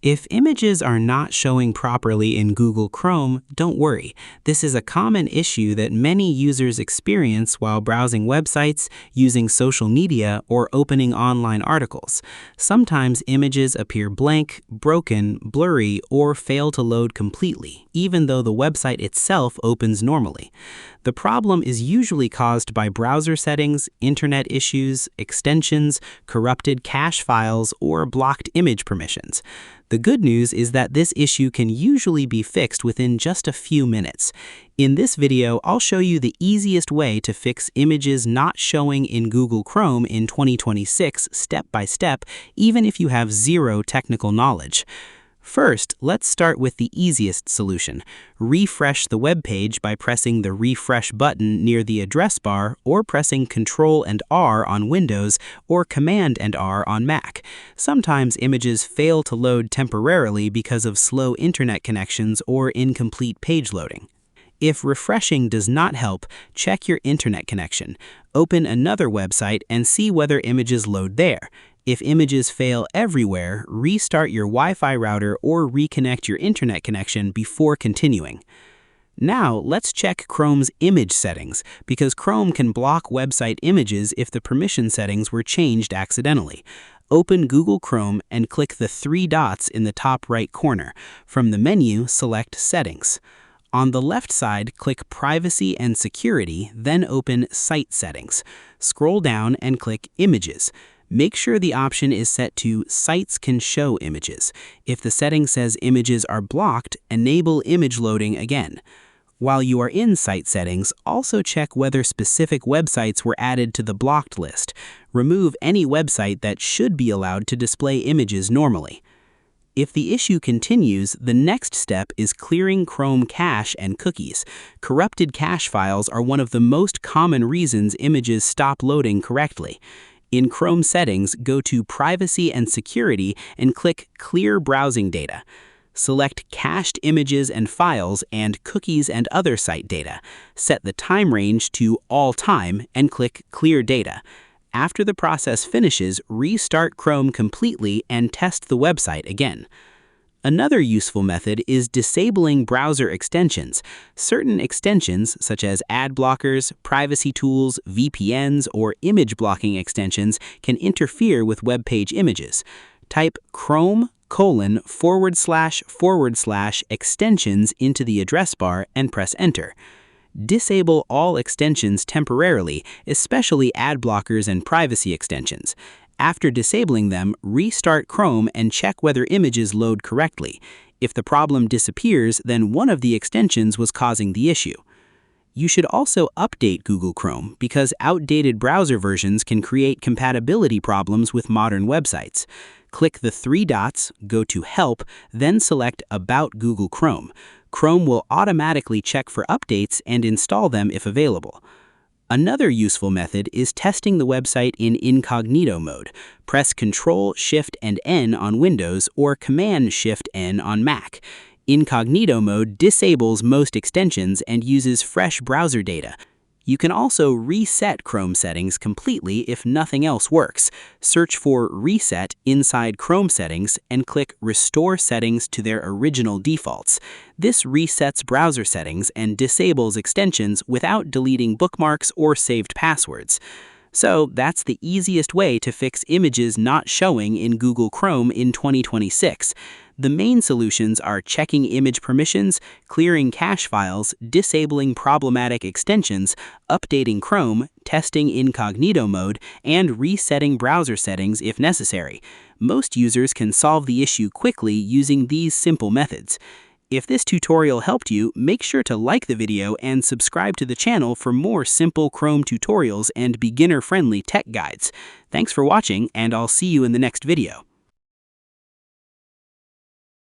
If images are not showing properly in Google Chrome, don't worry. This is a common issue that many users experience while browsing websites, using social media, or opening online articles. Sometimes images appear blank, broken, blurry, or fail to load completely, even though the website itself opens normally. The problem is usually caused by browser settings, internet issues, extensions, corrupted cache files, or blocked image permissions. The good news is that this issue can usually be fixed within just a few minutes. In this video, I'll show you the easiest way to fix images not showing in Google Chrome in 2026 step by step, even if you have zero technical knowledge. First, let's start with the easiest solution. Refresh the web page by pressing the refresh button near the address bar or pressing Ctrl and R on Windows or Command and R on Mac. Sometimes images fail to load temporarily because of slow internet connections or incomplete page loading. If refreshing does not help, check your internet connection. Open another website and see whether images load there. If images fail everywhere, restart your Wi-Fi router or reconnect your internet connection before continuing. Now, let's check Chrome's image settings, because Chrome can block website images if the permission settings were changed accidentally. Open Google Chrome and click the three dots in the top right corner. From the menu, select Settings. On the left side, click Privacy and Security, then open Site Settings. Scroll down and click Images. Make sure the option is set to Sites Can Show Images. If the setting says images are blocked, enable image loading again. While you are in Site Settings, also check whether specific websites were added to the blocked list. Remove any website that should be allowed to display images normally. If the issue continues, the next step is clearing Chrome cache and cookies. Corrupted cache files are one of the most common reasons images stop loading correctly. In Chrome settings, go to Privacy and Security and click Clear Browsing Data. Select Cached Images and Files and Cookies and Other Site Data. Set the time range to All Time and click Clear Data. After the process finishes, restart Chrome completely and test the website again. Another useful method is disabling browser extensions. Certain extensions, such as ad blockers, privacy tools, VPNs, or image blocking extensions, can interfere with web page images. Type Chrome://extensions into the address bar and press Enter. Disable all extensions temporarily, especially ad blockers and privacy extensions. After disabling them, restart Chrome and check whether images load correctly. If the problem disappears, then one of the extensions was causing the issue. You should also update Google Chrome because outdated browser versions can create compatibility problems with modern websites. Click the three dots, go to Help, then select About Google Chrome. Chrome will automatically check for updates and install them if available. Another useful method is testing the website in incognito mode. Press Ctrl-Shift-N on Windows or Command-Shift-N on Mac. Incognito mode disables most extensions and uses fresh browser data. You can also reset Chrome settings completely if nothing else works. Search for Reset inside Chrome settings and click Restore settings to their original defaults. This resets browser settings and disables extensions without deleting bookmarks or saved passwords. So that's the easiest way to fix images not showing in Google Chrome in 2026. The main solutions are checking image permissions, clearing cache files, disabling problematic extensions, updating Chrome, testing incognito mode, and resetting browser settings if necessary. Most users can solve the issue quickly using these simple methods. If this tutorial helped you, make sure to like the video and subscribe to the channel for more simple Chrome tutorials and beginner-friendly tech guides. Thanks for watching, and I'll see you in the next video.